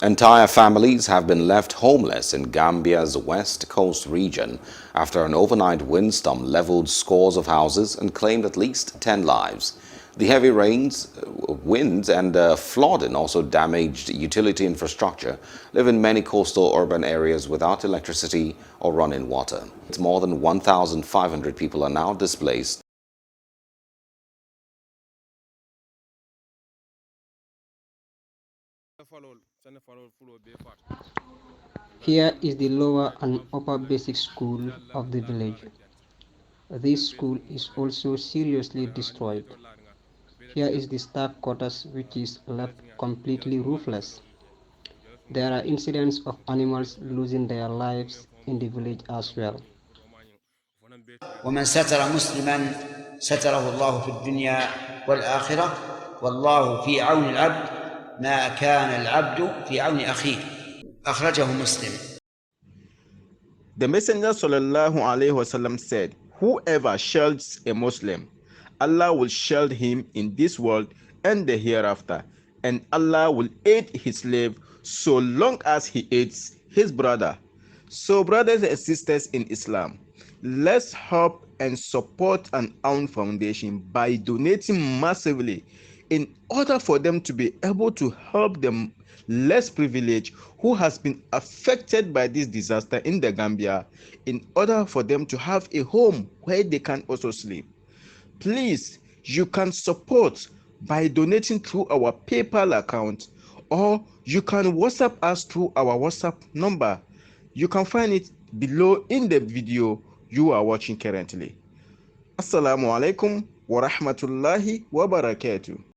Entire families have been left homeless in Gambia's west coast region after an overnight windstorm leveled scores of houses and claimed at least 10 lives. The heavy rains, winds and flooding also damaged utility infrastructure, leaving many coastal urban areas without electricity or running water. More than 1,500 people are now displaced. Here is the lower and upper basic school of the village. This school is also seriously destroyed. Here is the staff quarters, which is left completely roofless. There are incidents of animals losing their lives in the village as well. ومن ستر مسلما ستره الله في الدنيا والآخرة والله في عون العبد ما كان العبد في عون أخيه أخرجه مسلم. The Messenger sallallahu alaihi wasallam said, whoever shields a Muslim, Allah will shield him in this world and the hereafter, and Allah will aid his slave so long as he aids his brother. So brothers and sisters in Islam, let's help and support an AL-AOUNU foundation by donating massively in order for them to be able to help them less privileged who has been affected by this disaster in the Gambia, in order for them to have a home where they can also sleep. Please, you can support by donating through our PayPal account, or you can WhatsApp us through our WhatsApp number. You can find it below in the video you are watching currently. Assalamu alaikum wa rahmatullahi wa barakatuh.